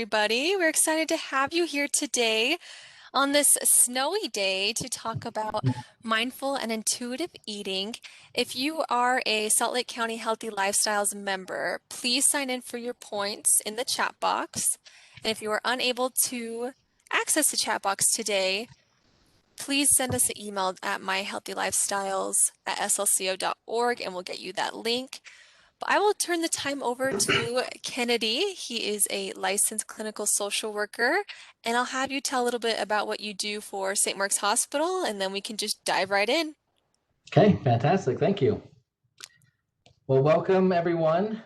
Everybody. We're excited to have you here today on this snowy day to talk about mindful and intuitive eating. If you are a Salt Lake County Healthy Lifestyles member, please sign in for your points in the chat box. And if you are unable to access the chat box today, please send us an email at myhealthylifestyles@slco.org and we'll get you that link. But I will turn the time over to Kennedy. He is a licensed clinical social worker, and I'll have you tell a little bit about what you do for St. Mark's Hospital, and then we can just dive right in. Okay, fantastic. Thank you. Well, welcome everyone.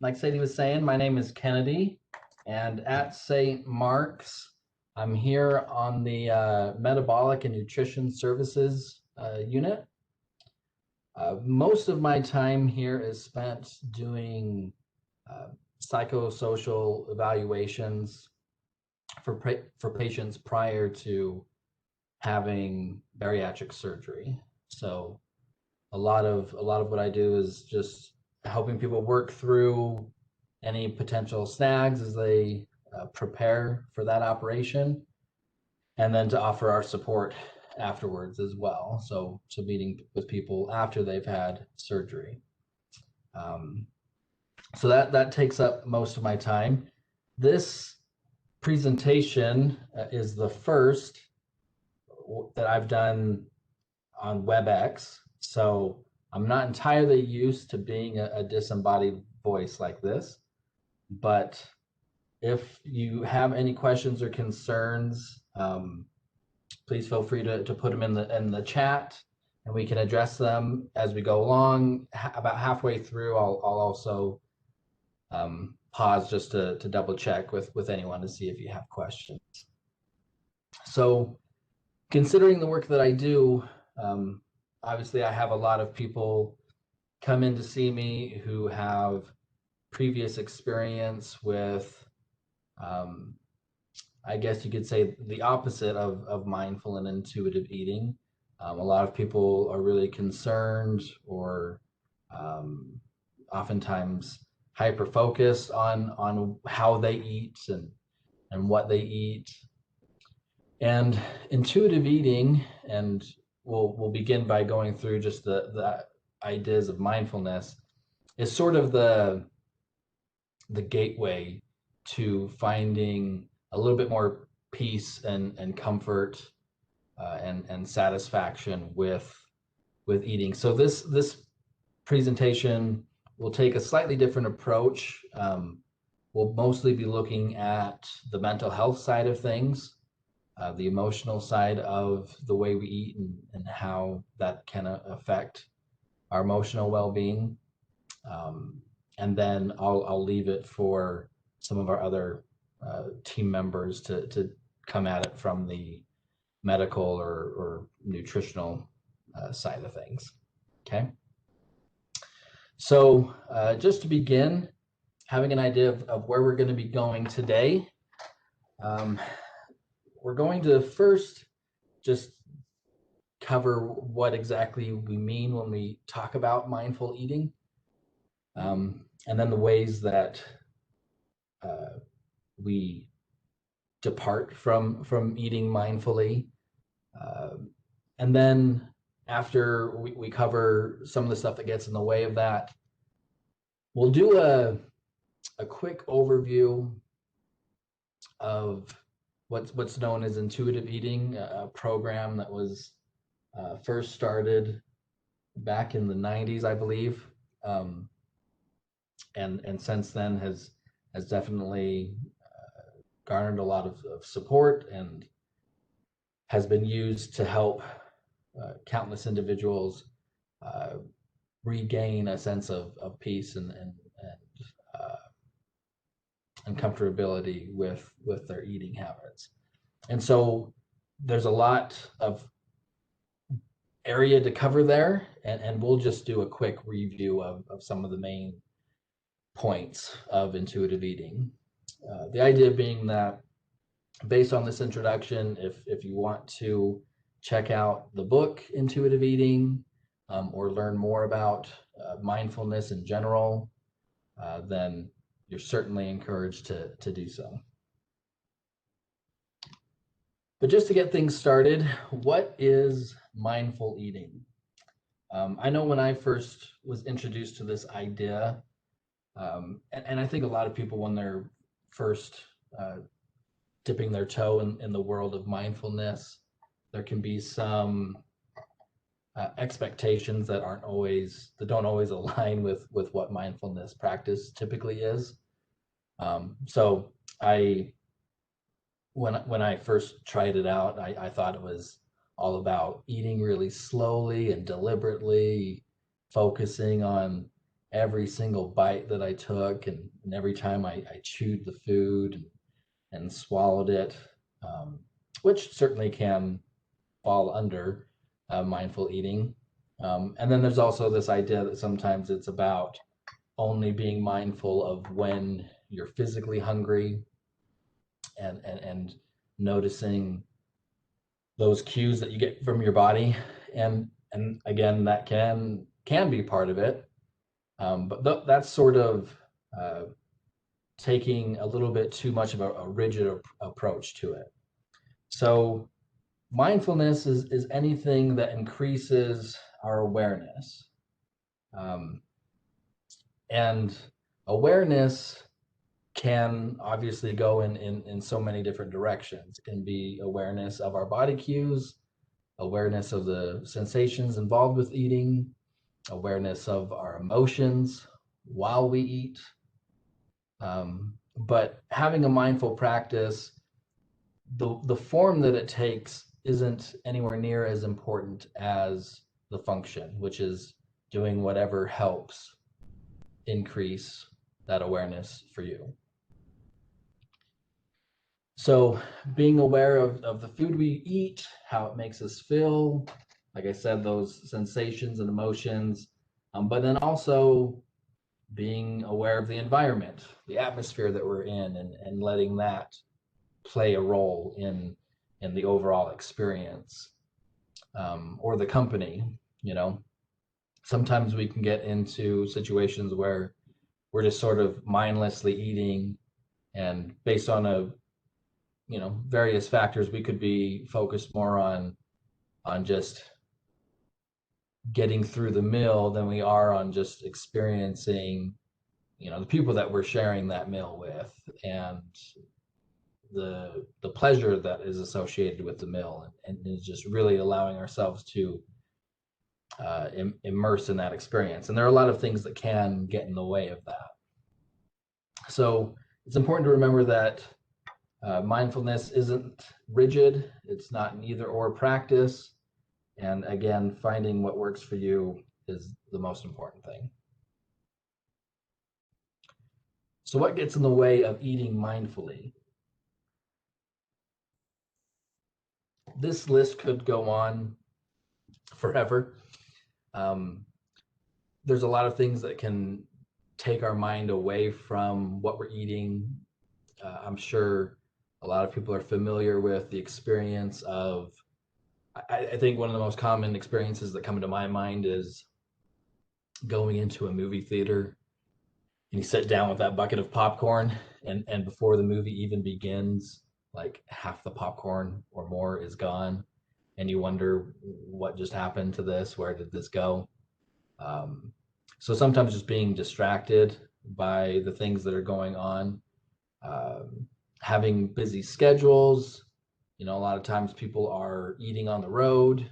Like Sadie was saying, my name is Kennedy, and at St. Mark's, I'm here on the Metabolic and Nutrition Services unit. Most of my time here is spent doing psychosocial evaluations for patients prior to having bariatric surgery. So a lot of what I do is just helping people work through any potential snags as they prepare for that operation, and then to offer our support afterwards as well. So meeting with people after they've had surgery. So that takes up most of my time. This presentation is the first that I've done on WebEx. So I'm not entirely used to being a disembodied voice like this, but if you have any questions or concerns, please feel free to put them in the chat, and we can address them as we go along. About halfway through, I'll also pause just to double check with anyone to see if you have questions. So considering the work that I do, obviously I have a lot of people come in to see me who have previous experience with, I guess you could say, the opposite of mindful and intuitive eating. A lot of people are really concerned or oftentimes hyper-focused on how they eat and what they eat. And intuitive eating, and we'll begin by going through just the ideas of mindfulness, is sort of the gateway to finding a little bit more peace and comfort and satisfaction with eating. So this presentation will take a slightly different approach. We'll mostly be looking at the mental health side of things, the emotional side of the way we eat and how that can affect our emotional well-being. And then I'll leave it for some of our other team members to come at it from the medical or nutritional side of things. Okay. So just to begin, having an idea of where we're going to be going today, we're going to first just cover what exactly we mean when we talk about mindful eating, and then the ways that we depart from eating mindfully. And then after we cover some of the stuff that gets in the way of that, we'll do a quick overview of what's known as intuitive eating, a program that was first started back in the 90s, I believe, and since then has definitely garnered a lot of support and has been used to help countless individuals regain a sense of peace and comfortability with their eating habits. And so there's a lot of area to cover there, and we'll just do a quick review of some of the main points of intuitive eating. The idea being that based on this introduction, if you want to check out the book Intuitive Eating, or learn more about mindfulness in general, then you're certainly encouraged to do so. But just to get things started, what is mindful eating? I know when I first was introduced to this idea, and I think a lot of people, when they're first dipping their toe in the world of mindfulness, there can be some expectations that don't always align with what mindfulness practice typically is. So I when I first tried it out, I thought it was all about eating really slowly and deliberately, focusing on every single bite that I took, and every time I chewed the food and swallowed it, which certainly can fall under mindful eating. And then there's also this idea that sometimes it's about only being mindful of when you're physically hungry, and noticing those cues that you get from your body. And again, that can be part of it. But that's sort of taking a little bit too much of a rigid approach to it. So mindfulness is anything that increases our awareness. And awareness can obviously go in so many different directions. It can be awareness of our body cues, awareness of the sensations involved with eating, awareness of our emotions while we eat. But having a mindful practice, the form that it takes isn't anywhere near as important as the function, which is doing whatever helps increase that awareness for you. So being aware of the food we eat, how it makes us feel, like I said, those sensations and emotions, but then also being aware of the environment, the atmosphere that we're in, and letting that play a role in the overall experience, or the company. You know, sometimes we can get into situations where we're just sort of mindlessly eating, and based on various factors, we could be focused more on just getting through the meal than we are on just experiencing the people that we're sharing that meal with, and the pleasure that is associated with the meal, and is just really allowing ourselves to immerse in that experience. And there are a lot of things that can get in the way of that. So it's important to remember that mindfulness isn't rigid. It's not an either or practice. And again, finding what works for you is the most important thing. So what gets in the way of eating mindfully? This list could go on forever. There's a lot of things that can take our mind away from what we're eating. I'm sure a lot of people are familiar with the experience of, I think one of the most common experiences that come to my mind is going into a movie theater and you sit down with that bucket of popcorn, and before the movie even begins, like half the popcorn or more is gone, and you wonder what just happened to this, where did this go? So sometimes just being distracted by the things that are going on, having busy schedules. A lot of times people are eating on the road.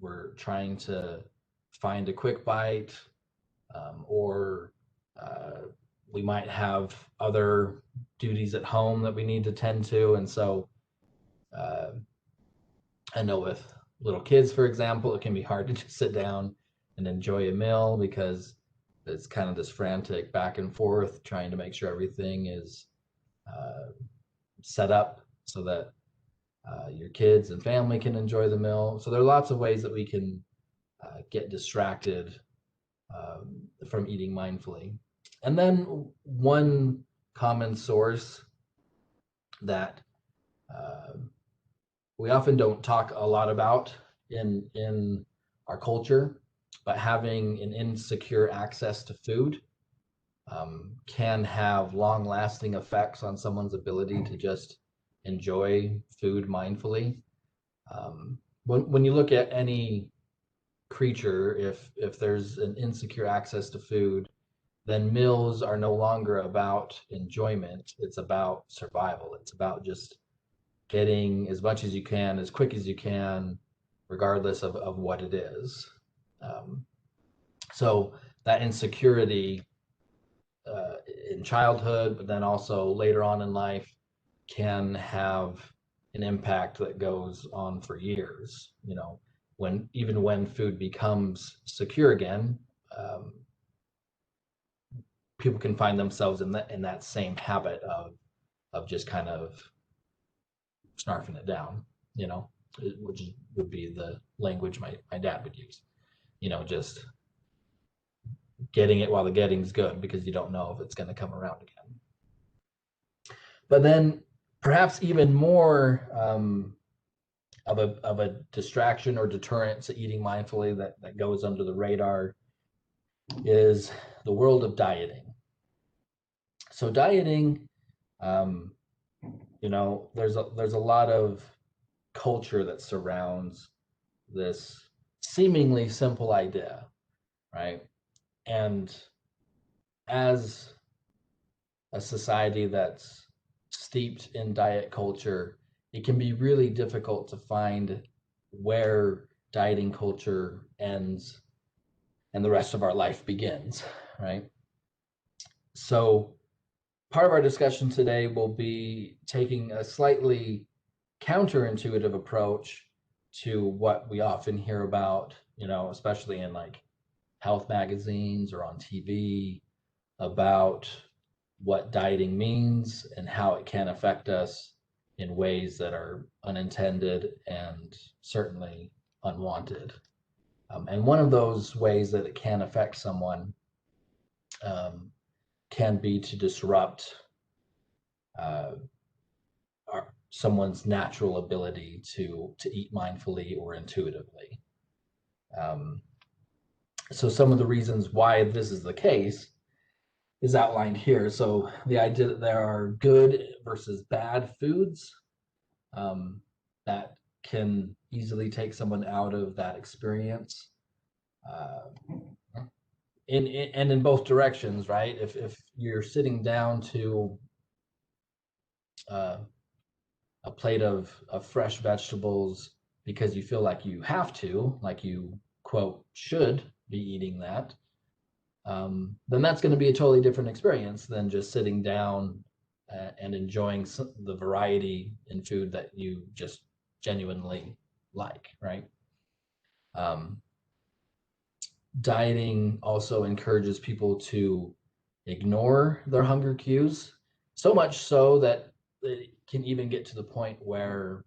We're trying to find a quick bite, or we might have other duties at home that we need to tend to. And so I know with little kids, for example, it can be hard to just sit down and enjoy a meal, because it's kind of this frantic back and forth trying to make sure everything is set up so that your kids and family can enjoy the meal. So there are lots of ways that we can get distracted from eating mindfully. And then one common source that we often don't talk a lot about in our culture, but having an insecure access to food. can have long-lasting effects on someone's ability to just enjoy food mindfully. When you look at any creature, if there's an insecure access to food, then meals are no longer about enjoyment. It's about survival. It's about just getting as much as you can, as quick as you can, regardless of what it is. Um, so that insecurity in childhood, but then also later on in life, can have an impact that goes on for years. You know, when even when food becomes secure again, um, people can find themselves in that same habit of just kind of snarfing it down. You know, which would be the language my dad would use. You know, just getting it while the getting's good because you don't know if it's going to come around again. But then perhaps even more of a distraction or deterrent to eating mindfully that goes under the radar is the world of dieting. So dieting, um, you know, there's a lot of culture that surrounds this seemingly simple idea, right? And as a society that's steeped in diet culture, it can be really difficult to find where dieting culture ends and the rest of our life begins, right? So, part of our discussion today will be taking a slightly counterintuitive approach to what we often hear about, you know, especially in like health magazines or on TV, about what dieting means and how it can affect us in ways that are unintended and certainly unwanted. And one of those ways that it can affect someone um, can be to disrupt uh, someone's natural ability to eat mindfully or intuitively. Um, so some of the reasons why this is the case is outlined here. So the idea that there are good versus bad foods um, that can easily take someone out of that experience. Uh, and in both directions, right? If you're sitting down to uh, a plate of fresh vegetables because you feel like you have to, like you quote should be eating that, then that's going to be a totally different experience than just sitting down and enjoying the variety in food that you just genuinely like, right? Um, Dieting also encourages people to ignore their hunger cues, so much so that it can even get to the point where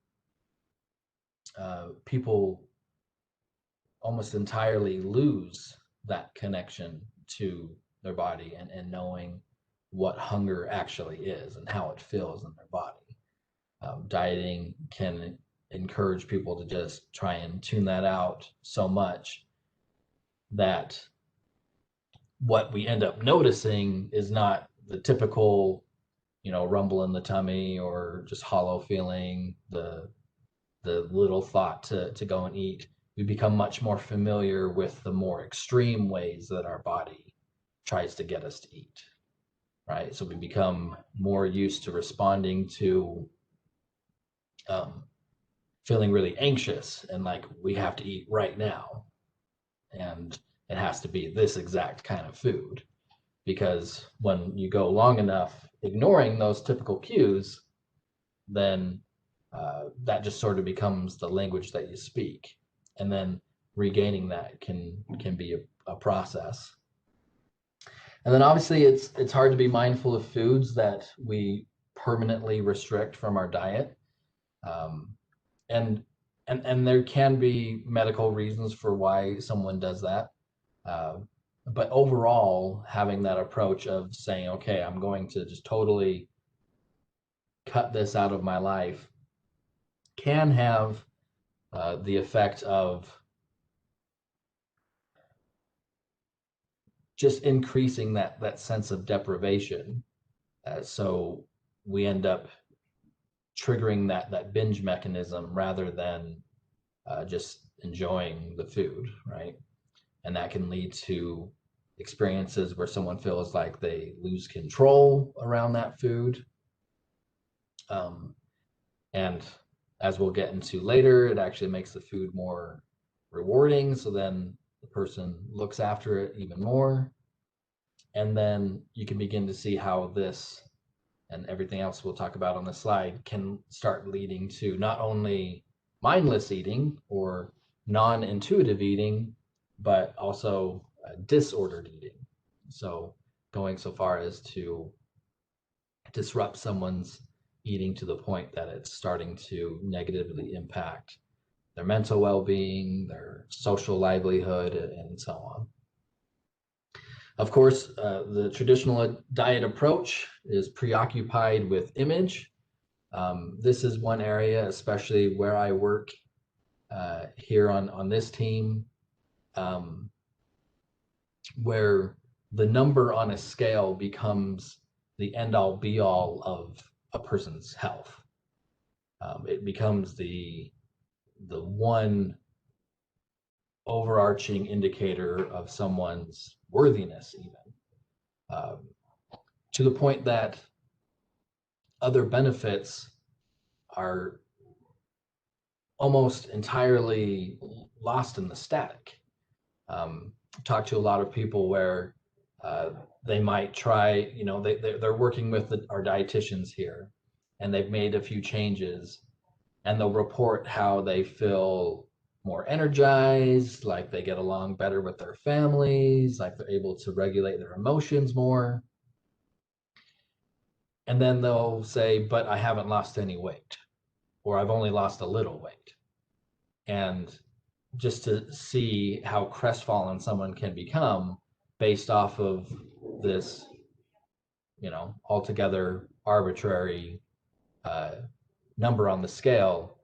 people almost entirely lose that connection to their body and knowing what hunger actually is and how it feels in their body. Dieting can encourage people to just try and tune that out so much that what we end up noticing is not the typical, you know, rumble in the tummy or just hollow feeling, the little thought to go and eat. We become much more familiar with the more extreme ways that our body tries to get us to eat, right? So we become more used to responding to um, feeling really anxious and like we have to eat right now. And it has to be this exact kind of food. Because when you go long enough ignoring those typical cues, then that just sort of becomes the language that you speak, and then regaining that can be a process. And then obviously it's hard to be mindful of foods that we permanently restrict from our diet, um, and and there can be medical reasons for why someone does that. Uh, but overall, having that approach of saying, okay, I'm going to just totally cut this out of my life can have the effect of just increasing that sense of deprivation. So we end up triggering that binge mechanism rather than just enjoying the food, right? And that can lead to experiences where someone feels like they lose control around that food. And as we'll get into later, it actually makes the food more rewarding. So then the person looks after it even more. And then you can begin to see how this and everything else we'll talk about on the slide can start leading to not only mindless eating or non-intuitive eating, but also disordered eating. So going so far as to disrupt someone's eating to the point that it's starting to negatively impact their mental well-being, their social livelihood, and so on. Of course, the traditional diet approach is preoccupied with image. This is one area, especially where I work here on this team, where the number on a scale becomes the end-all be-all of a person's health. It becomes the one overarching indicator of someone's worthiness, even to the point that other benefits are almost entirely lost in the static. Talk to a lot of people where they might try, they're working with our dietitians here, and they've made a few changes, and they'll report how they feel more energized, like they get along better with their families, like they're able to regulate their emotions more. And then they'll say, but I haven't lost any weight, or I've only lost a little weight. And just to see how crestfallen someone can become based off of this, altogether arbitrary number on the scale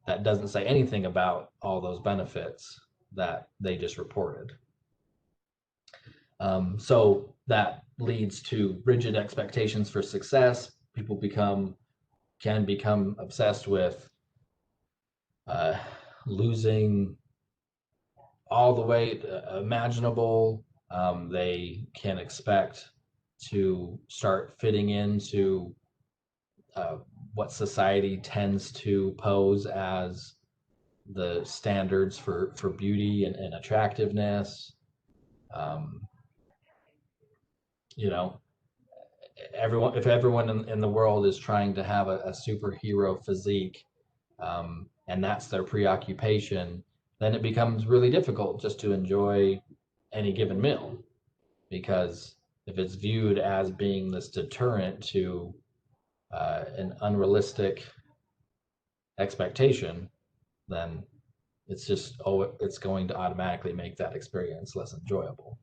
that doesn't say anything about all those benefits that they just reported. So that leads to rigid expectations for success. People can become obsessed with losing all the weight imaginable. They can expect to start fitting into what society tends to pose as the standards for beauty and attractiveness. Um, you know, if everyone in the world is trying to have a superhero physique, and that's their preoccupation, then it becomes really difficult just to enjoy any given meal, because if it's viewed as being this deterrent to an unrealistic expectation, then it's going to automatically make that experience less enjoyable.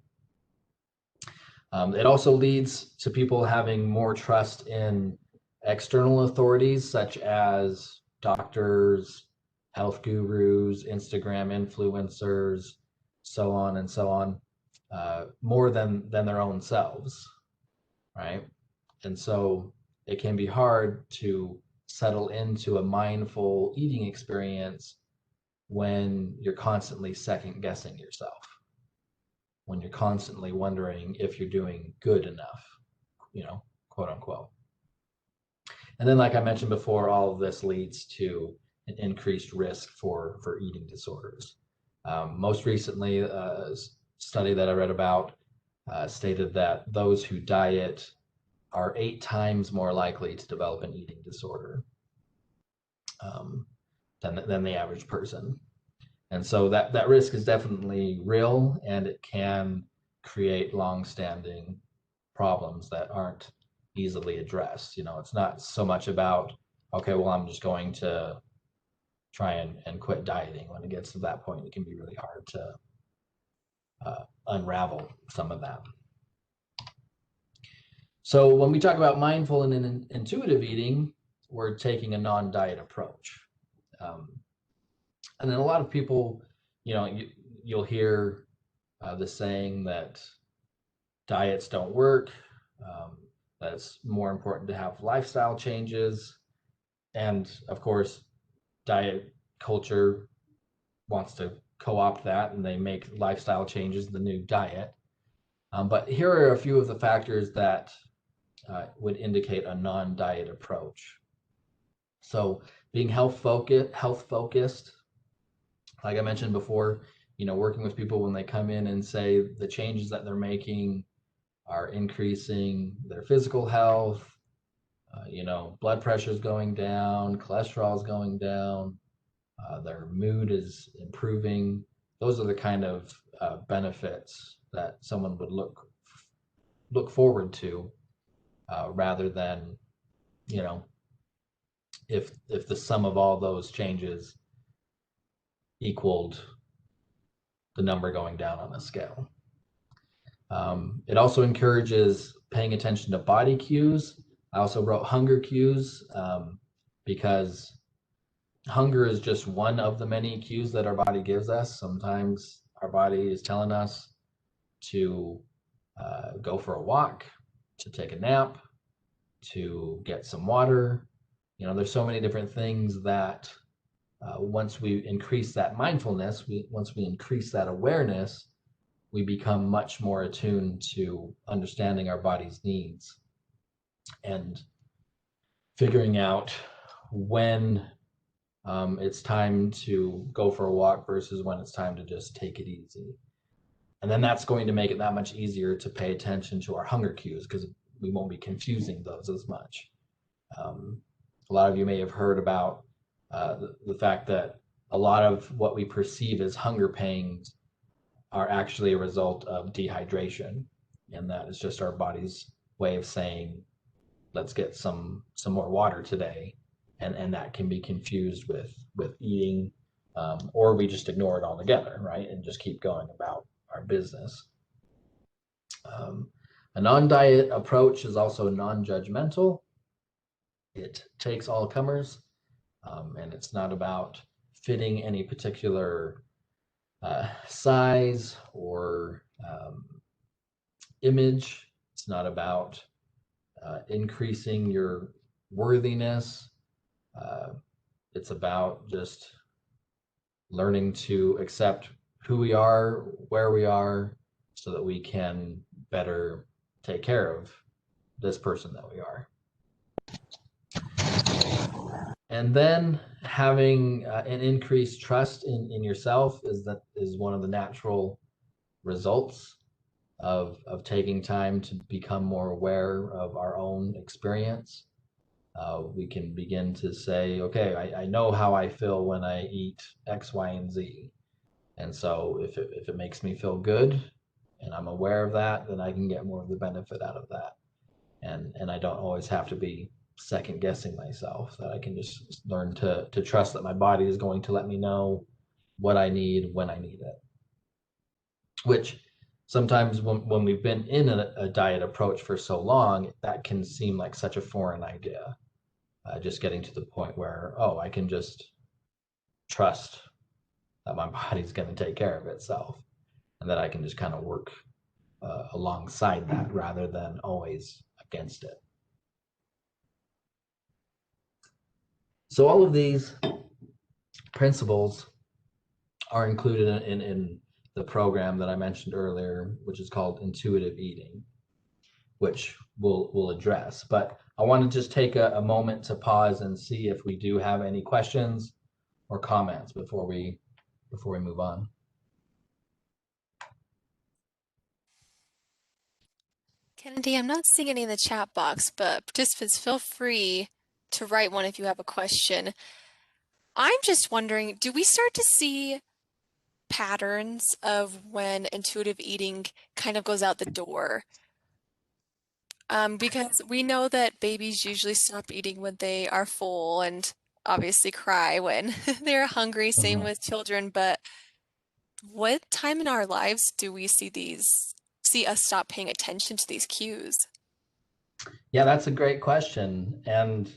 It also leads to people having more trust in external authorities such as doctors, health gurus, Instagram influencers, so on and so on, more than their own selves, right? And so it can be hard to settle into a mindful eating experience when you're constantly second guessing yourself, when you're constantly wondering if you're doing good enough, quote unquote. And then, like I mentioned before, all of this leads to an increased risk for eating disorders. Most recently, a study that I read about stated that those who diet are 8 times more likely to develop an eating disorder than the average person. And so that risk is definitely real, and it can create long-standing problems that aren't easily addressed. It's not so much about, okay, well, I'm just going to try and quit dieting. When it gets to that point, it can be really hard to unravel some of that. So when we talk about mindful and intuitive eating, we're taking a non-diet approach. And then a lot of people, you'll hear the saying that diets don't work, that it's more important to have lifestyle changes. And of course, diet culture wants to co-opt that, and they make lifestyle changes the new diet. But here are a few of the factors that would indicate a non-diet approach. So being health focused, like I mentioned before, working with people when they come in and say the changes that they're making are increasing their physical health, blood pressure is going down, cholesterol is going down, their mood is improving. Those are the kind of benefits that someone would look forward to, rather than, if the sum of all those changes equaled the number going down on the scale. It also encourages paying attention to body cues. I also wrote hunger cues, because hunger is just one of the many cues that our body gives us. Sometimes our body is telling us to go for a walk, to take a nap, to get some water. There's so many different things that once we increase that mindfulness, once we increase that awareness, we become much more attuned to understanding our body's needs and figuring out when it's time to go for a walk versus when it's time to just take it easy. And then that's going to make it that much easier to pay attention to our hunger cues, because we won't be confusing those as much. A lot of you may have heard about the fact that a lot of what we perceive as hunger pangs are actually a result of dehydration. And that is just our body's way of saying, let's get some more water today. And that can be confused with eating, or we just ignore it altogether, right? And just keep going about our business. A non-diet approach is also non-judgmental. It takes all comers, and it's not about fitting any particular size or image. It's not about increasing your worthiness. It's about just learning to accept who we are, where we are, so that we can better take care of this person that we are. And then having an increased trust in yourself is one of the natural results of taking time to become more aware of our own experience. We can begin to say, okay, I know how I feel when I eat X, Y, and Z. And so if it makes me feel good and I'm aware of that, then I can get more of the benefit out of that. And I don't always have to be second guessing myself, that I can just learn to trust that my body is going to let me know what I need when I need it. Which sometimes when we've been in a diet approach for so long, that can seem like such a foreign idea. Just getting to the point where, oh, I can just trust that my body's going to take care of itself, and that I can just kind of work alongside that rather than always against it. So all of these principles are included in the program that I mentioned earlier, which is called Intuitive Eating, which we'll address. But I want to just take a moment to pause and see if we do have any questions or comments before we move on. Kennedy, I'm not seeing any in the chat box, but participants, feel free to write one if you have a question. I'm just wondering, do we start to see patterns of when intuitive eating kind of goes out the door? Because we know that babies usually stop eating when they are full and obviously cry when they're hungry, same with children, but what time in our lives do we see us stop paying attention to these cues? Yeah, that's a great question. And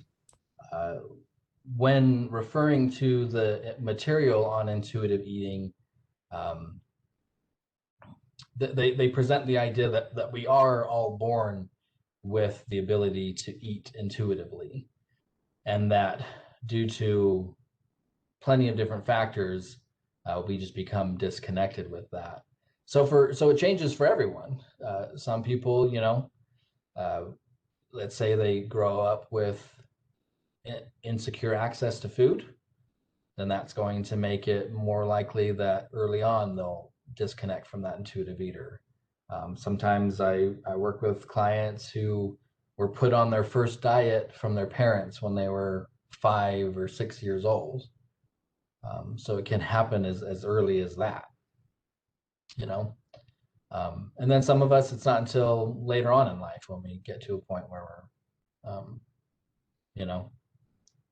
when referring to the material on intuitive eating, they present the idea that we are all born with the ability to eat intuitively, and that due to plenty of different factors, we just become disconnected with that. So it changes for everyone. Some people, uh, let's say they grow up with insecure access to food, then that's going to make it more likely that early on they'll disconnect from that intuitive eater. Sometimes I work with clients who were put on their first diet from their parents when they were 5 or 6 years old. So it can happen as early as that, you know. And then some of us, it's not until later on in life when we get to a point where we're, you know,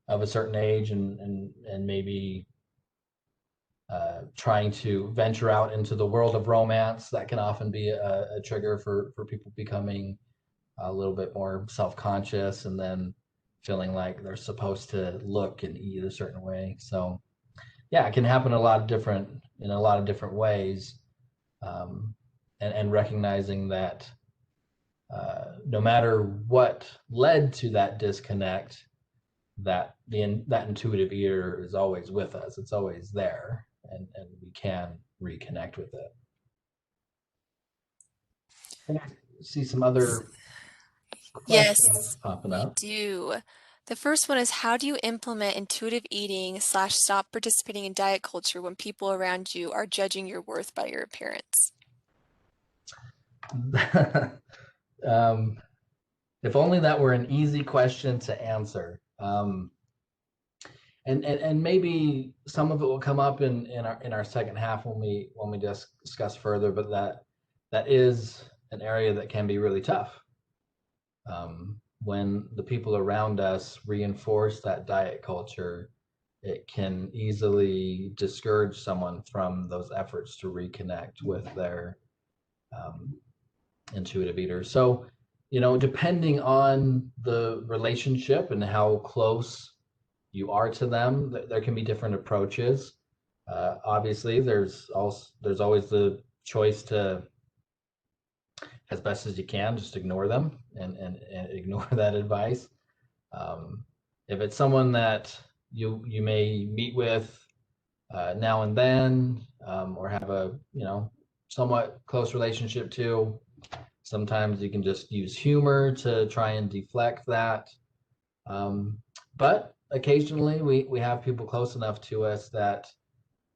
of a certain age and maybe trying to venture out into the world of romance. That can often be a trigger for people becoming a little bit more self-conscious and then feeling like they're supposed to look and eat a certain way. So yeah, it can happen in a lot of different ways. Um, and recognizing that no matter what led to that disconnect, that intuitive ear is always with us. It's always there, and we can reconnect with it. And I see some other questions Yes, popping we up. do. The first one is, how do you implement intuitive eating slash stop participating in diet culture when people around you are judging your worth by your appearance? um, if only that were an easy question to answer. And maybe some of it will come up in our second half when we discuss further, but that is an area that can be really tough. When the people around us reinforce that diet culture, it can easily discourage someone from those efforts to reconnect with their um, intuitive eater. So, depending on the relationship and how close you are to them, there can be different approaches. Obviously, there's always the choice to, as best as you can, just ignore them and ignore that advice. Um, if it's someone that you may meet with now and then, or have a somewhat close relationship to, sometimes you can just use humor to try and deflect that. Um, but occasionally we have people close enough to us that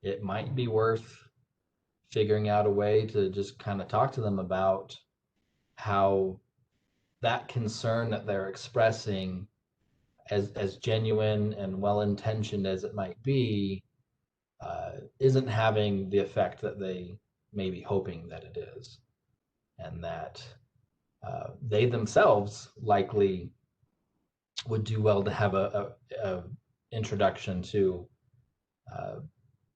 it might be worth figuring out a way to just kind of talk to them about how that concern that they're expressing, as genuine and well intentioned as it might be, isn't having the effect that they may be hoping that it is, and that they themselves likely would do well to have a introduction to uh,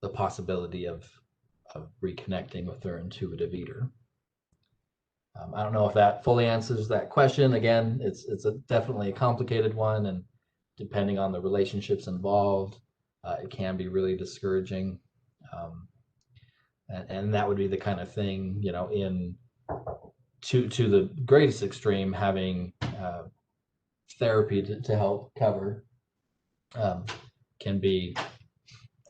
the possibility of reconnecting with their intuitive eater. I don't know if that fully answers that question. Again, it's definitely a complicated one, and depending on the relationships involved, it can be really discouraging. Um, and that would be the kind of thing, in to the greatest extreme, having therapy to help cover um, can be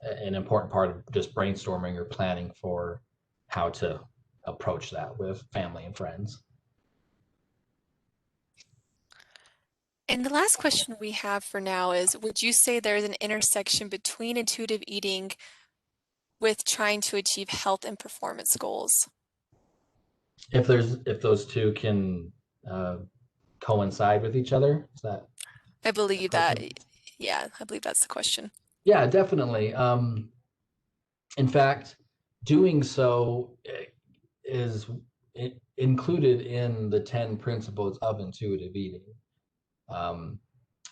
an important part of just brainstorming or planning for how to approach that with family and friends. And the last question we have for now is, would you say there's an intersection between intuitive eating with trying to achieve health and performance goals? If those two can uh, coincide with each other, is that I the believe that, question? yeah, I believe that's the question. Yeah, definitely. In fact, doing so is included in the 10 principles of intuitive eating. Um,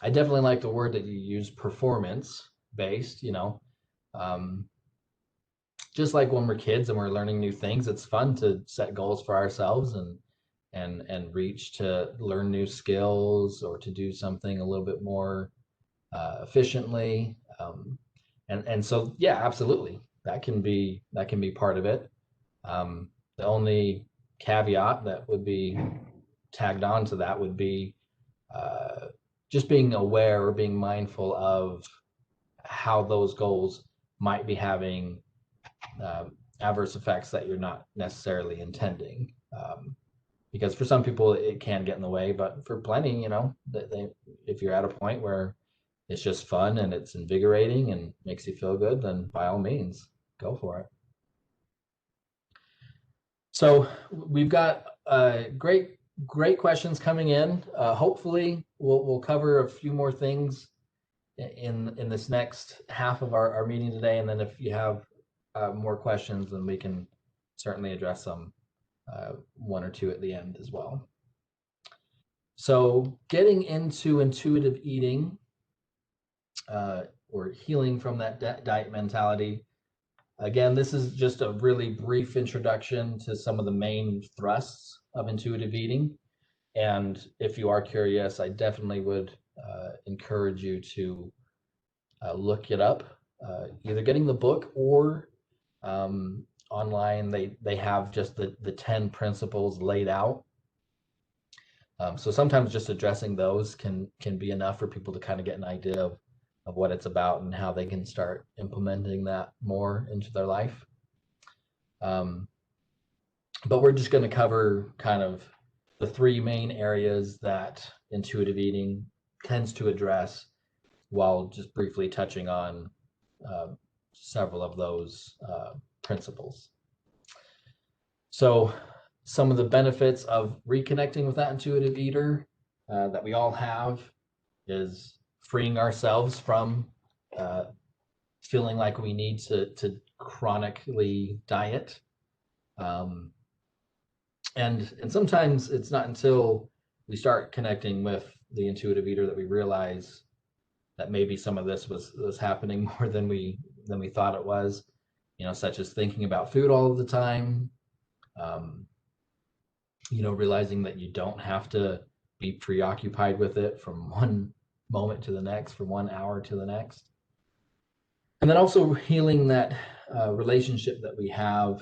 I definitely like the word that you use, performance based, um, just like when we're kids and we're learning new things, it's fun to set goals for ourselves and reach to learn new skills or to do something a little bit more efficiently. And so yeah, absolutely, that can be part of it. The only caveat that would be tagged on to that would be just being aware or being mindful of how those goals might be having adverse effects that you're not necessarily intending. Because for some people it can get in the way, but for plenty, if you're at a point where it's just fun and it's invigorating and makes you feel good, then by all means, go for it. So we've got great questions coming in. Hopefully we'll cover a few more things in this next half of our meeting today. And then if you have more questions, then we can certainly address them, one or two at the end as well. So getting into intuitive eating, or healing from that diet mentality. Again, this is just a really brief introduction to some of the main thrusts of intuitive eating. And if you are curious, I definitely would encourage you to look it up, either getting the book or online. They have just the 10 principles laid out. So sometimes just addressing those can be enough for people to kind of get an idea of what it's about and how they can start implementing that more into their life. But we're just going to cover kind of the three main areas that intuitive eating tends to address, while just briefly touching on several of those principles. So some of the benefits of reconnecting with that intuitive eater that we all have is freeing ourselves from feeling like we need to chronically diet. And sometimes it's not until we start connecting with the intuitive eater that we realize that maybe some of this was happening more than we thought it was, such as thinking about food all of the time, realizing that you don't have to be preoccupied with it from one moment to the next, from 1 hour to the next. And then also healing that relationship that we have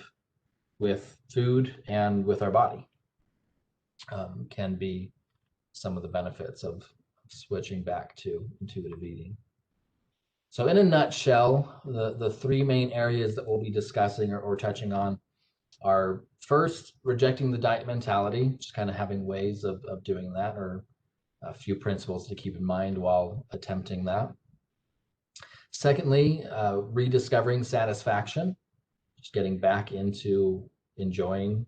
with food and with our body can be some of the benefits of switching back to intuitive eating. So in a nutshell, the three main areas that we'll be discussing or touching on are, first, rejecting the diet mentality, just kind of having ways of doing that, or a few principles to keep in mind while attempting that. Secondly, rediscovering satisfaction, just getting back into enjoying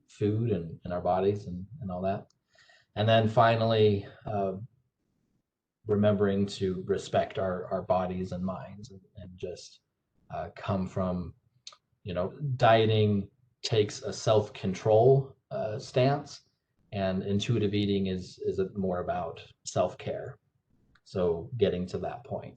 food and our bodies and all that. And then finally, remembering to respect our bodies and minds, and just come from, dieting takes a self-control stance, and intuitive eating is more about self-care. So getting to that point.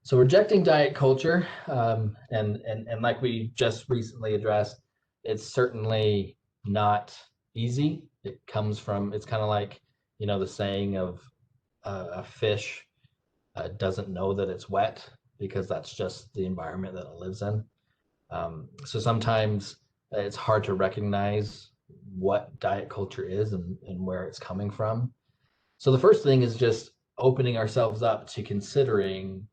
So rejecting diet culture, and like we just recently addressed, it's certainly not easy. It's kind of like, the saying of a fish doesn't know that it's wet, because that's just the environment that it lives in. So sometimes it's hard to recognize what diet culture is and where it's coming from. So the first thing is just opening ourselves up to considering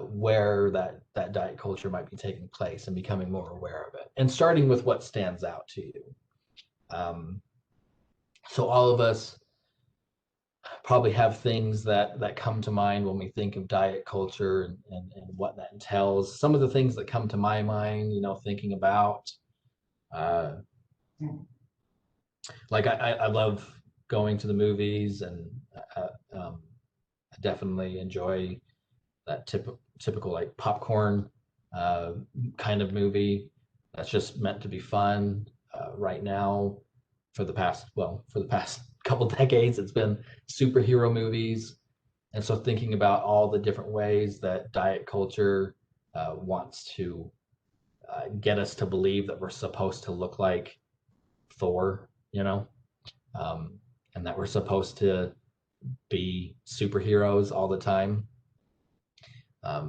where that diet culture might be taking place, and becoming more aware of it, and starting with what stands out to you. So all of us probably have things that come to mind when we think of diet culture and what that entails. Some of the things that come to my mind, thinking about, like I love going to the movies, and I definitely enjoy that typical like popcorn kind of movie that's just meant to be fun. Right now, for the past couple decades, it's been superhero movies. And so thinking about all the different ways that diet culture wants to get us to believe that we're supposed to look like Thor, and that we're supposed to be superheroes all the time.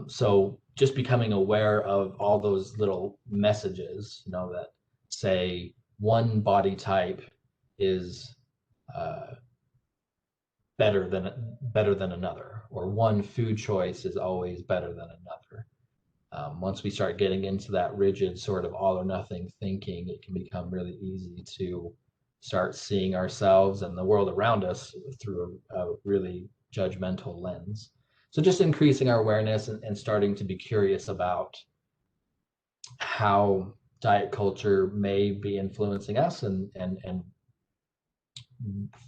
So just becoming aware of all those little messages, that say one body type is uh, better than another, or one food choice is always better than another. Once we start getting into that rigid sort of all or nothing thinking, it can become really easy to start seeing ourselves and the world around us through a really judgmental lens. So just increasing our awareness and starting to be curious about how diet culture may be influencing us, and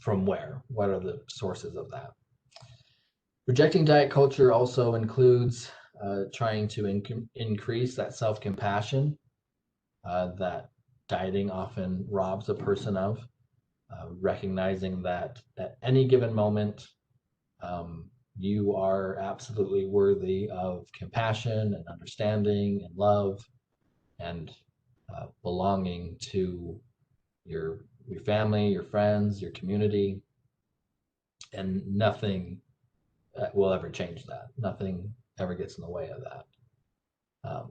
from where, what are the sources of that. Rejecting diet culture also includes trying to increase that self-compassion that dieting often robs a person of, recognizing that at any given moment, you are absolutely worthy of compassion and understanding and love, and belonging to your family, your friends, your community, and nothing will ever change that. Nothing ever gets in the way of that.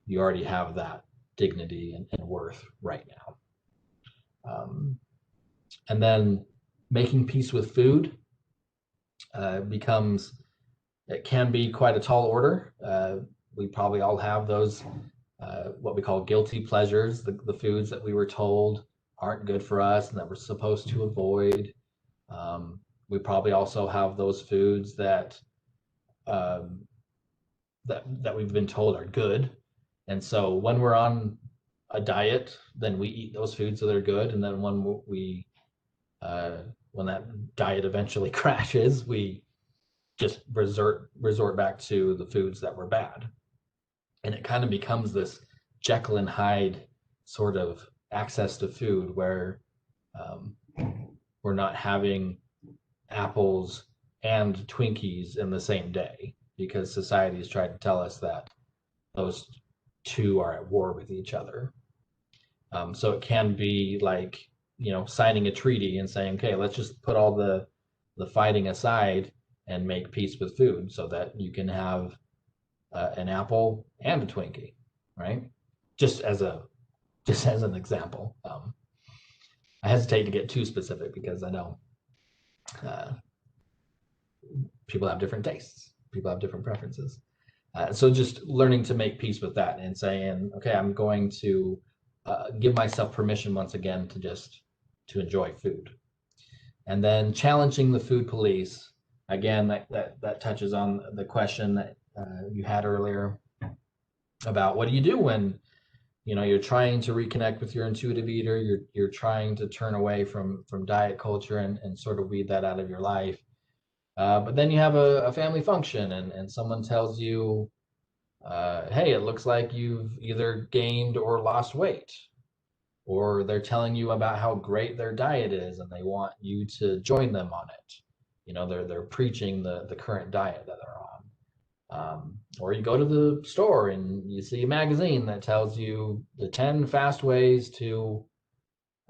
You already have that dignity and worth right now. And then making peace with food it can be quite a tall order. We probably all have those, what we call guilty pleasures, the foods that we were told aren't good for us and that we're supposed to avoid. We probably also have those foods um, that we've been told are good. And so when we're on a diet, then we eat those foods that are good. And then when that diet eventually crashes, we just resort back to the foods that were bad. And it kind of becomes this Jekyll and Hyde sort of access to food where um, we're not having apples and Twinkies in the same day, because society has tried to tell us that those two are at war with each other. So it can be like, signing a treaty and saying, okay, let's just put all the fighting aside and make peace with food so that you can have an apple and a Twinkie, right? Just as an example. I hesitate to get too specific because I know uh, people have different tastes, people have different preferences. So just learning to make peace with that and saying, okay, I'm going to give myself permission once again to enjoy food. And then challenging the food police. Again, that touches on the question that you had earlier about what do you do when you're trying to reconnect with your intuitive eater, you're trying to turn away from diet culture and sort of weed that out of your life. But then you have a family function and someone tells you, hey, it looks like you've either gained or lost weight, or they're telling you about how great their diet is and they want you to join them on it. They're preaching the current diet that they're on. Or you go to the store and you see a magazine that tells you the 10 fast ways to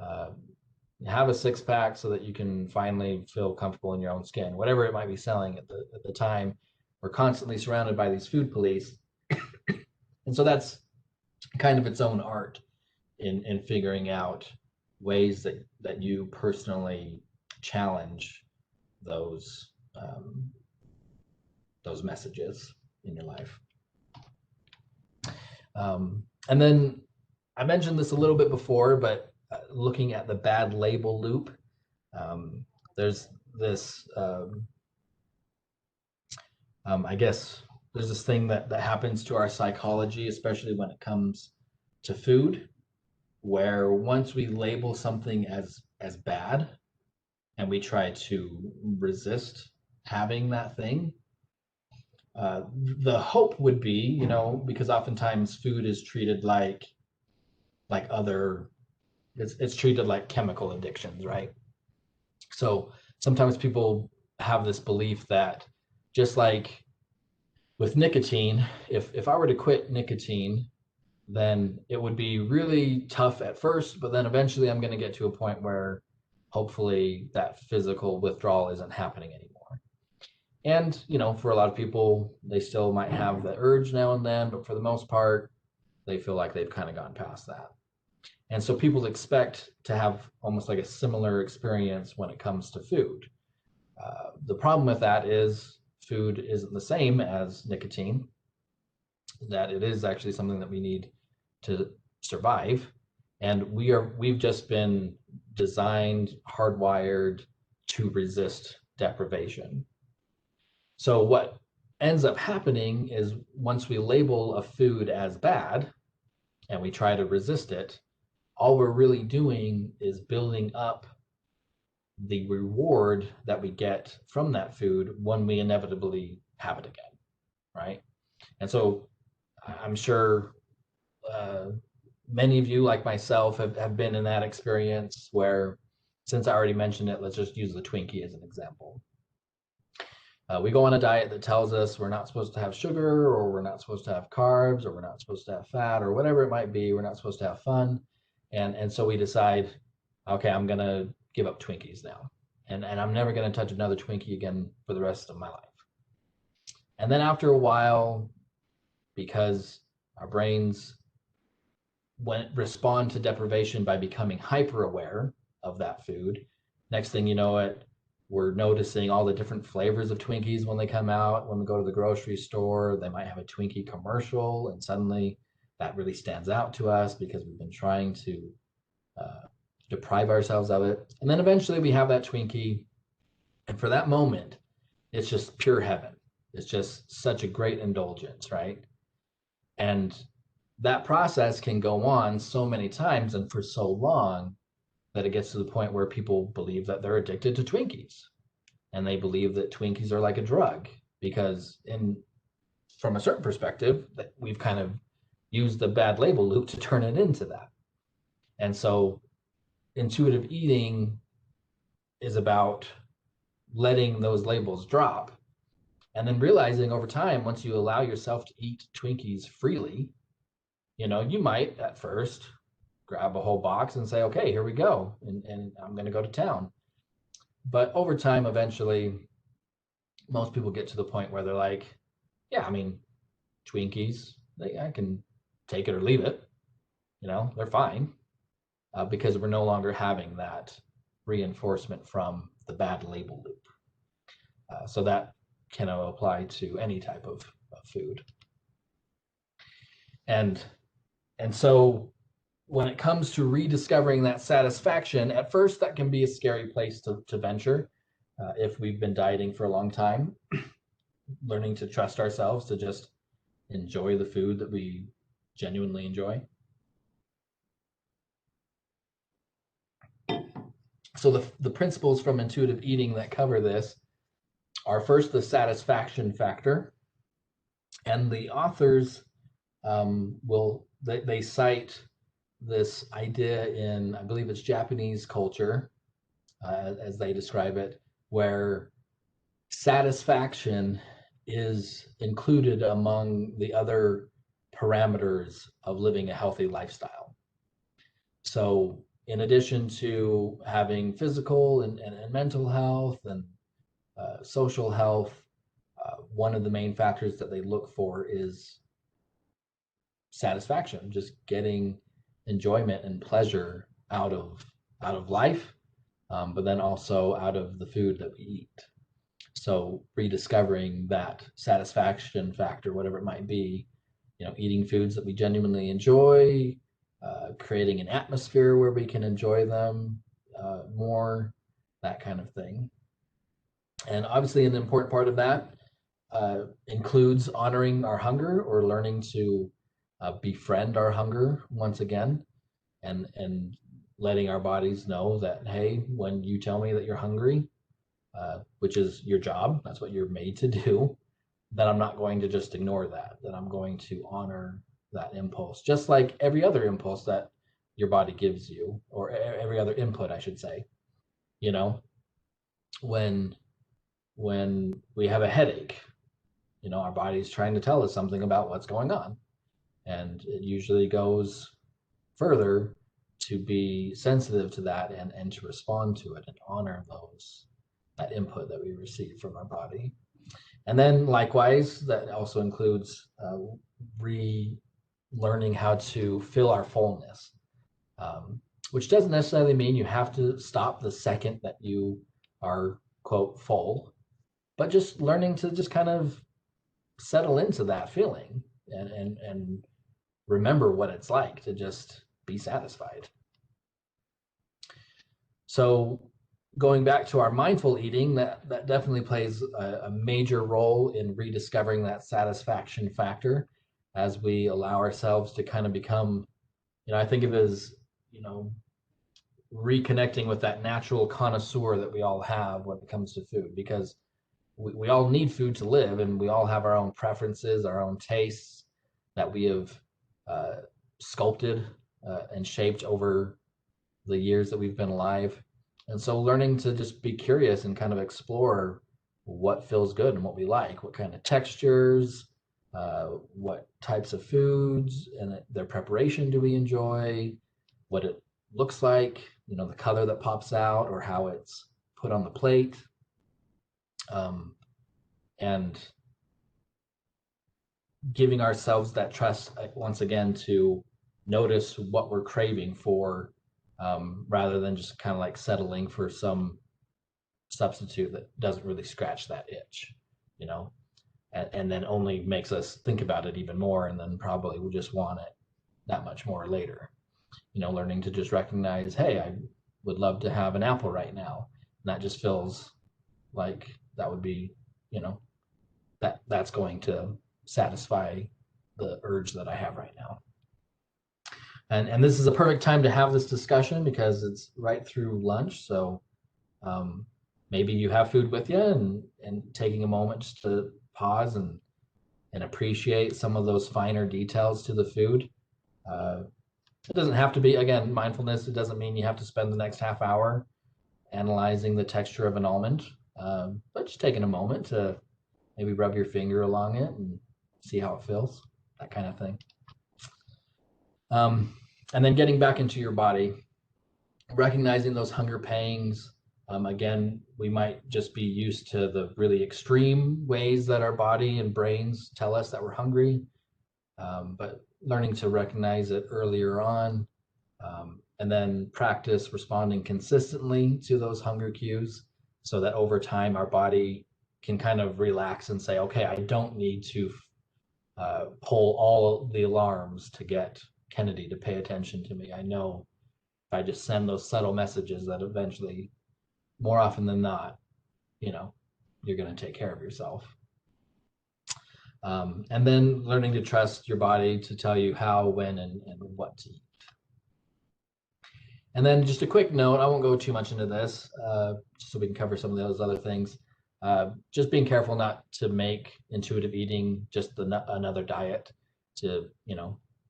uh, have a six pack so that you can finally feel comfortable in your own skin, whatever it might be selling at the time. We're constantly surrounded by these food police. And so that's kind of its own art in figuring out ways that you personally challenge those messages in your life. And then I mentioned this a little bit before, but looking at the bad label loop, there's this, I guess, there's this thing that happens to our psychology, especially when it comes to food, where once we label something as bad and we try to resist having that thing, the hope would be, because oftentimes food is treated like other, it's treated like chemical addictions, right? So sometimes people have this belief that just like with nicotine, if I were to quit nicotine, then it would be really tough at first, but then eventually I'm going to get to a point where hopefully that physical withdrawal isn't happening anymore. And, for a lot of people, they still might have the urge now and then, but for the most part, they feel like they've kind of gone past that. And so people expect to have almost like a similar experience when it comes to food. The problem with that is food isn't the same as nicotine, that it is actually something that we need to survive. And we've just been designed, hardwired to resist deprivation. So what ends up happening is once we label a food as bad and we try to resist it, all we're really doing is building up the reward that we get from that food when we inevitably have it again, right? And so I'm sure uh, many of you, like myself, have been in that experience where, since I already mentioned it, let's just use the Twinkie as an example. We go on a diet that tells us we're not supposed to have sugar, or we're not supposed to have carbs, or we're not supposed to have fat, or whatever it might be. We're not supposed to have fun. And so we decide, okay, I'm going to give up Twinkies now. And I'm never going to touch another Twinkie again for the rest of my life. And then after a while, because our brains respond to deprivation by becoming hyper aware of that food, next thing you know it, we're noticing all the different flavors of Twinkies when they come out. When we go to the grocery store, they might have a Twinkie commercial, and suddenly that really stands out to us because we've been trying to uh, deprive ourselves of it. And then eventually we have that Twinkie, and for that moment, it's just pure heaven. It's just such a great indulgence, right? And that process can go on so many times and for so long that it gets to the point where people believe that they're addicted to Twinkies, and they believe that Twinkies are like a drug because from a certain perspective that we've kind of used the bad label loop to turn it into that. And so intuitive eating is about letting those labels drop and then realizing over time, once you allow yourself to eat Twinkies freely, you might at first grab a whole box and say, okay, here we go. And I'm going to go to town. But over time, eventually, most people get to the point where they're like, yeah, I mean, Twinkies, I can take it or leave it. They're fine because we're no longer having that reinforcement from the bad label loop. So that can apply to any type of food. And so when it comes to rediscovering that satisfaction, at first that can be a scary place to venture if we've been dieting for a long time. Learning to trust ourselves to just enjoy the food that we genuinely enjoy. So the principles from intuitive eating that cover this are first the satisfaction factor, and the authors they cite this idea in, I believe it's Japanese culture, as they describe it, where satisfaction is included among the other parameters of living a healthy lifestyle. So in addition to having physical and mental health and social health, one of the main factors that they look for is satisfaction, just getting enjoyment and pleasure out of life, but then also out of the food that we eat. So rediscovering that satisfaction factor, whatever it might be, eating foods that we genuinely enjoy, creating an atmosphere where we can enjoy them more, that kind of thing. And obviously, an important part of that includes honoring our hunger, or learning to befriend our hunger once again, and letting our bodies know that, hey, when you tell me that you're hungry, which is your job, that's what you're made to do, that I'm not going to just ignore that I'm going to honor that impulse, just like every other impulse that your body gives you, or every other input, I should say. You know, when we have a headache, our body's trying to tell us something about what's going on. And it usually goes further to be sensitive to that and to respond to it and honor that input that we receive from our body. And then likewise, that also includes relearning how to fill our fullness, um, which doesn't necessarily mean you have to stop the second that you are, quote, full, but just learning to just kind of settle into that feeling and remember what it's like to just be satisfied. So going back to our mindful eating, that definitely plays a major role in rediscovering that satisfaction factor as we allow ourselves to kind of become, I think of it as, reconnecting with that natural connoisseur that we all have when it comes to food, because we all need food to live, and we all have our own preferences, our own tastes that we have uh, sculpted and shaped over the years that we've been alive. And so learning to just be curious and kind of explore what feels good and what we like, what kind of textures, what types of foods and their preparation do we enjoy, what it looks like, the color that pops out or how it's put on the plate. And giving ourselves that trust once again to notice what we're craving for, rather than just kind of like settling for some substitute that doesn't really scratch that itch, you know, and then only makes us think about it even more, and then probably we'll just want it that much more later. Learning to just recognize, hey, I would love to have an apple right now, and that just feels like that would be, that's going to satisfy the urge that I have right now. And this is a perfect time to have this discussion because it's right through lunch. So maybe you have food with you, and taking a moment just to pause and appreciate some of those finer details to the food. It doesn't have to be, again, mindfulness. It doesn't mean you have to spend the next half hour analyzing the texture of an almond, but just taking a moment to maybe rub your finger along it and see how it feels, that kind of thing. And then getting back into your body, recognizing those hunger pangs. Again, we might just be used to the really extreme ways that our body and brains tell us that we're hungry, but learning to recognize it earlier on, and then practice responding consistently to those hunger cues so that over time our body can kind of relax and say, okay, I don't need to pull all the alarms to get Kennedy to pay attention to me. I know if I just send those subtle messages that eventually, more often than not, you're going to take care of yourself. And then learning to trust your body to tell you how, when, and what to eat. And then just a quick note, I won't go too much into this, so we can cover some of those other things. Just being careful not to make intuitive eating just another diet, to,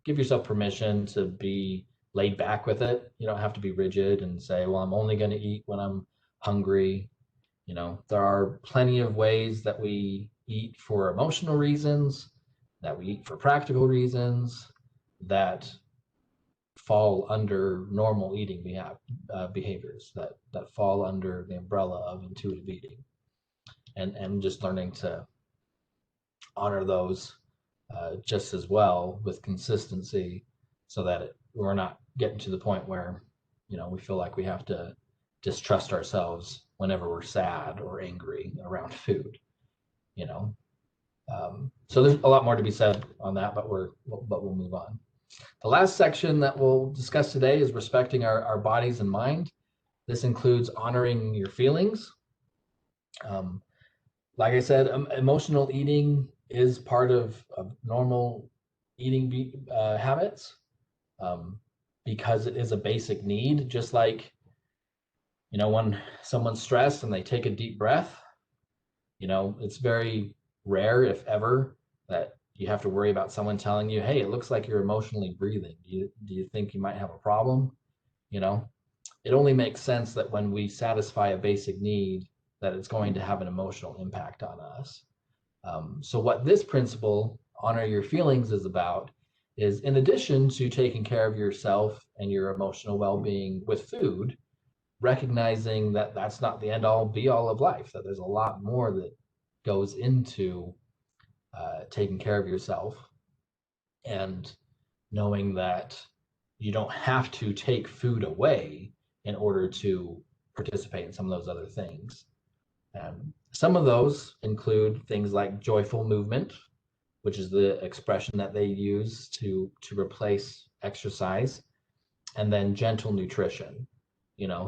give yourself permission to be laid back with it. You don't have to be rigid and say, well, I'm only going to eat when I'm hungry. There are plenty of ways that we eat for emotional reasons, that we eat for practical reasons, that fall under normal eating behaviors, that fall under the umbrella of intuitive eating, and just learning to honor those just as well with consistency, so that we're not getting to the point where we feel like we have to distrust ourselves whenever we're sad or angry around food. So there's a lot more to be said on that, but we'll move on. The last section that we'll discuss today is respecting our bodies and mind. This includes honoring your feelings. Like I said, emotional eating is part of normal eating habits, because it is a basic need. Just like, when someone's stressed and they take a deep breath, it's very rare, if ever, that you have to worry about someone telling you, hey, it looks like you're emotionally breathing. Do you think you might have a problem? It only makes sense that when we satisfy a basic need, that it's going to have an emotional impact on us. So what this principle, honor your feelings, is about is, in addition to taking care of yourself and your emotional well-being with food, recognizing that that's not the end all be all of life, that there's a lot more that goes into taking care of yourself, and knowing that you don't have to take food away in order to participate in some of those other things. Some of those include things like joyful movement, which is the expression that they use to replace exercise, and then gentle nutrition.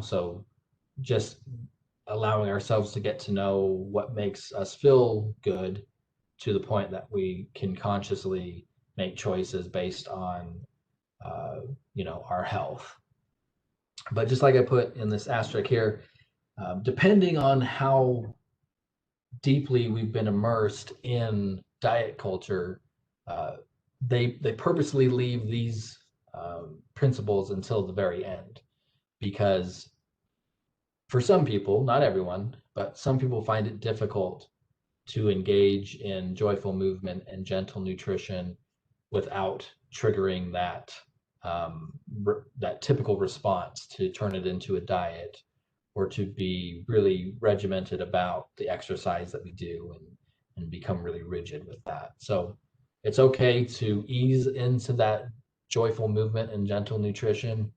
So just allowing ourselves to get to know what makes us feel good to the point that we can consciously make choices based on our health. But just like I put in this asterisk here, depending on how deeply we've been immersed in diet culture, they purposely leave these principles until the very end, because for some people, not everyone, but some people find it difficult to engage in joyful movement and gentle nutrition without triggering that typical response to turn it into a diet, or to be really regimented about the exercise that we do, and become really rigid with that. So it's okay to ease into that joyful movement and gentle nutrition,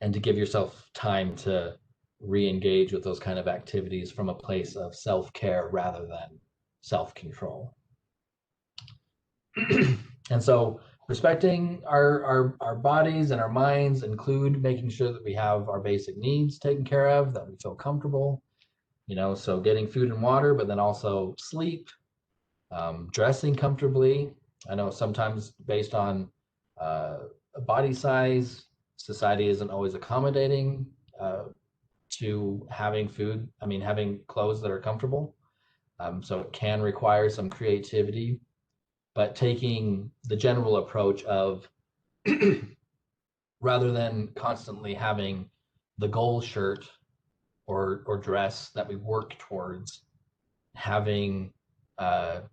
and to give yourself time to re-engage with those kind of activities from a place of self-care rather than self-control. And so respecting our bodies and our minds include making sure that we have our basic needs taken care of, that we feel comfortable, so getting food and water, but then also sleep, dressing comfortably. I know sometimes based on body size, society isn't always accommodating to having clothes that are comfortable. So it can require some creativity, but taking the general approach of rather than constantly having the goal shirt or dress that we work towards, having that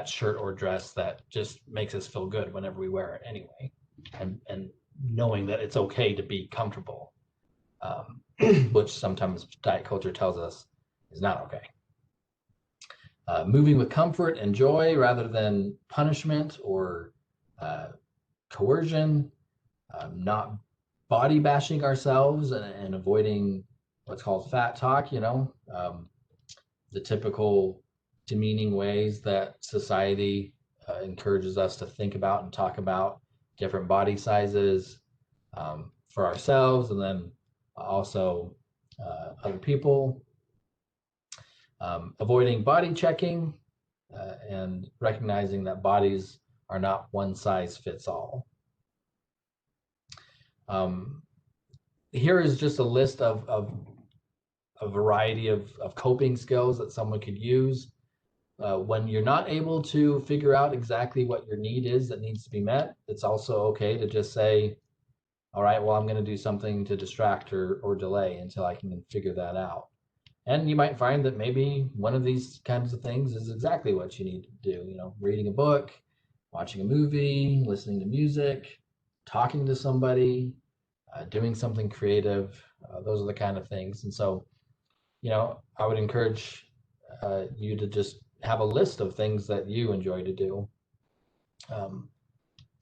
shirt or dress that just makes us feel good whenever we wear it anyway, and knowing that it's okay to be comfortable, which sometimes diet culture tells us is not okay. Moving with comfort and joy rather than punishment or coercion, not body bashing ourselves, and avoiding what's called fat talk, the typical demeaning ways that society encourages us to think about and talk about different body sizes for ourselves, and then also other people. Avoiding body checking, and recognizing that bodies are not one size fits all. Here is just a list of a variety of coping skills that someone could use. When you're not able to figure out exactly what your need is that needs to be met, it's also okay to just say, all right, well, I'm going to do something to distract or delay until I can figure that out. And you might find that maybe one of these kinds of things is exactly what you need to do, reading a book, watching a movie, listening to music, talking to somebody, doing something creative. Those are the kind of things. And so, I would encourage you to just have a list of things that you enjoy to do.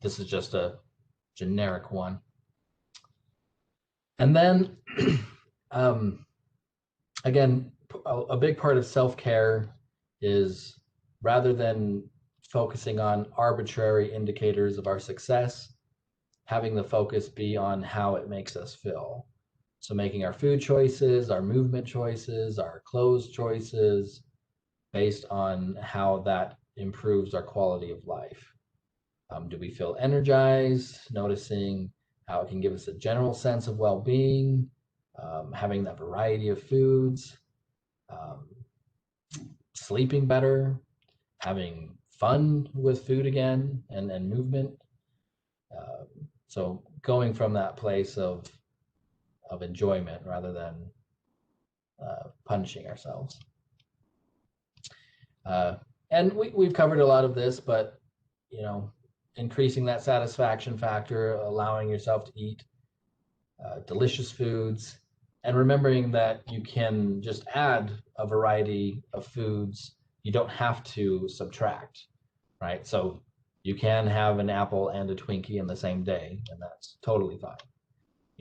This is just a generic one. And then, again, a big part of self-care is, rather than focusing on arbitrary indicators of our success, having the focus be on how it makes us feel. So making our food choices, our movement choices, our clothes choices based on how that improves our quality of life. Do we feel energized? Noticing how it can give us a general sense of well-being, having that variety of foods, sleeping better, having fun with food again, and movement. So going from that place of enjoyment rather than punishing ourselves. And we've covered a lot of this, but increasing that satisfaction factor, allowing yourself to eat delicious foods, and remembering that you can just add a variety of foods. You don't have to subtract, right? So you can have an apple and a Twinkie in the same day, and that's totally fine,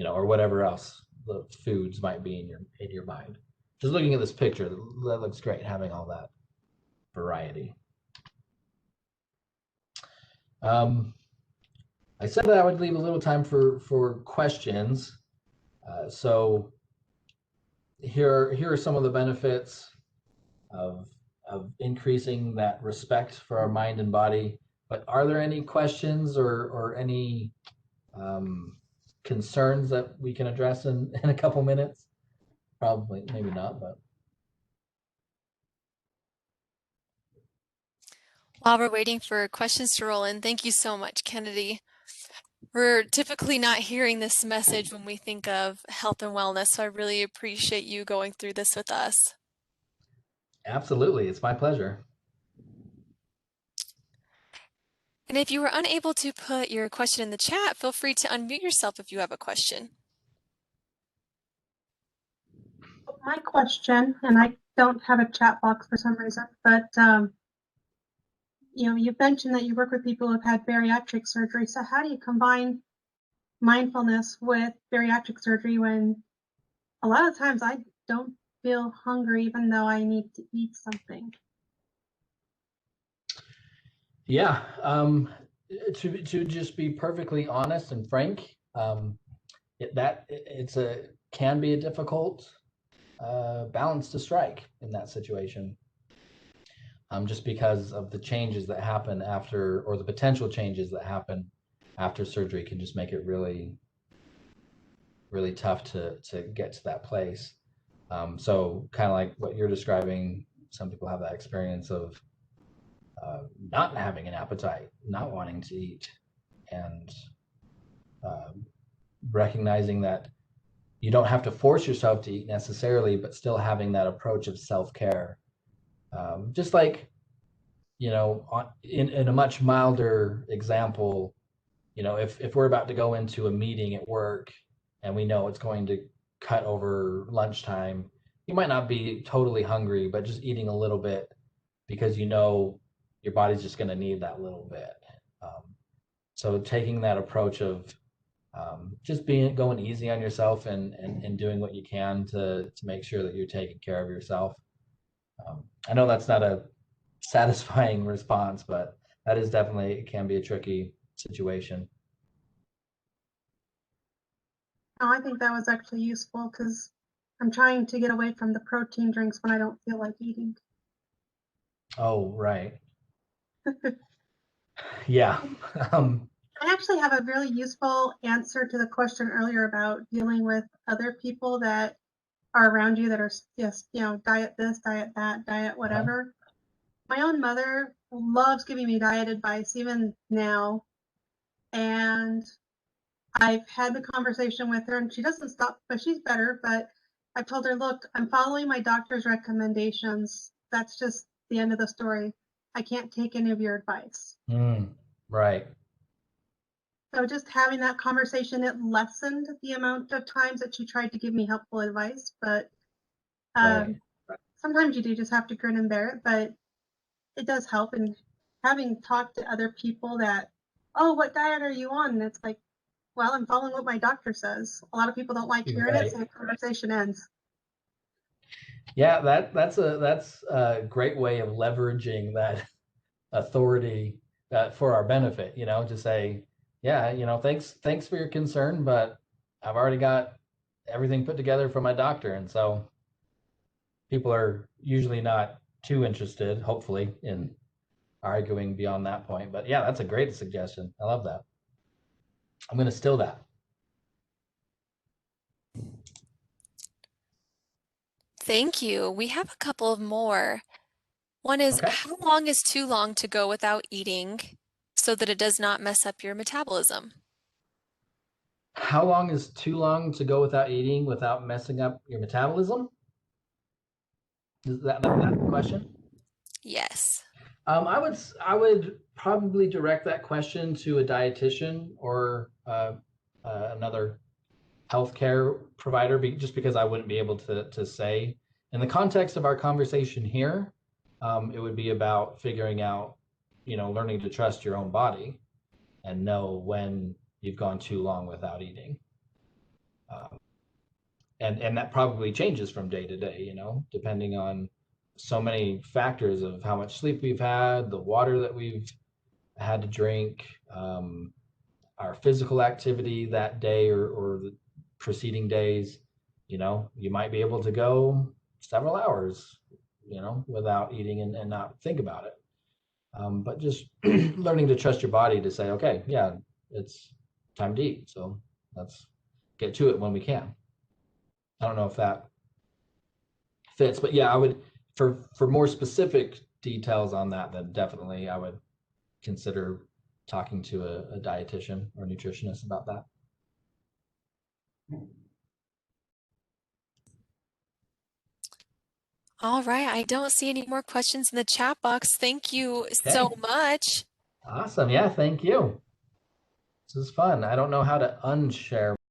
or whatever else the foods might be in your mind. Just looking at this picture, that looks great, having all that variety. Um, I said that I would leave a little time for questions. So here are some of the benefits of increasing that respect for our mind and body. But are there any questions or any concerns that we can address in a couple minutes? Probably, maybe not, but. While we're waiting for questions to roll in, thank you so much, Kennedy. We're typically not hearing this message when we think of health and wellness, so I really appreciate you going through this with us. Absolutely, it's my pleasure. And if you were unable to put your question in the chat, feel free to unmute yourself if you have a question. My question, and I don't have a chat box for some reason, but you've mentioned that you work with people who've had bariatric surgery. So how do you combine mindfulness with bariatric surgery when a lot of times I don't feel hungry even though I need to eat something? Yeah, to just be perfectly honest and frank, can be a difficult balance to strike in that situation. Just because of the changes that happen after, or the potential changes that happen after surgery, can just make it really, really tough to get to that place. So kind of like what you're describing, some people have that experience of not having an appetite, not wanting to eat, and recognizing that you don't have to force yourself to eat necessarily, but still having that approach of self-care. Just like, in a much milder example, if we're about to go into a meeting at work and we know it's going to cut over lunchtime, you might not be totally hungry, but just eating a little bit because your body's just going to need that little bit. So taking that approach of just going easy on yourself and doing what you can to make sure that you're taking care of yourself. I know that's not a satisfying response, but that is definitely, it can be a tricky situation. Oh, I think that was actually useful because I'm trying to get away from the protein drinks when I don't feel like eating. Oh, right. Yeah. I actually have a really useful answer to the question earlier about dealing with other people that are around you that are just, diet this, diet that, diet whatever. My own mother loves giving me diet advice even now. And I've had the conversation with her and she doesn't stop, but she's better. But I've told her, look, I'm following my doctor's recommendations. That's just the end of the story. I can't take any of your advice. Right. So just having that conversation, it lessened the amount of times that she tried to give me helpful advice. But Right. sometimes you do just have to grin and bear it. But it does help. And having talked to other people that, oh, what diet are you on? And it's like, well, I'm following what my doctor says. A lot of people don't like hearing it, so the conversation ends. Yeah, that's a great way of leveraging that authority for our benefit, to say, yeah, thanks for your concern, but I've already got everything put together from my doctor. And so people are usually not too interested, hopefully, in arguing beyond that point. But yeah, that's a great suggestion. I love that. I'm going to steal that. Thank you. We have a couple of more. One is, Okay. how long is too long to go without eating so that it does not mess up your metabolism? How long is too long to go without eating without messing up your metabolism? Is that the question? Yes. I would probably direct that question to a dietitian or another healthcare provider, just because I wouldn't be able to say. In the context of our conversation here, it would be about figuring out, learning to trust your own body and know when you've gone too long without eating. And that probably changes from day to day, depending on so many factors of how much sleep we've had, the water that we've had to drink, our physical activity that day or the preceding days. You might be able to go several hours, without eating and not think about it. But just learning to trust your body to say, okay, yeah, it's time to eat. So let's get to it when we can. I don't know if that fits, but yeah, I would, for more specific details on that, then definitely I would consider talking to a dietitian or nutritionist about that. All right, I don't see any more questions in the chat box. Thank you so Okay. much. Awesome. Yeah, thank you. This is fun. I don't know how to unshare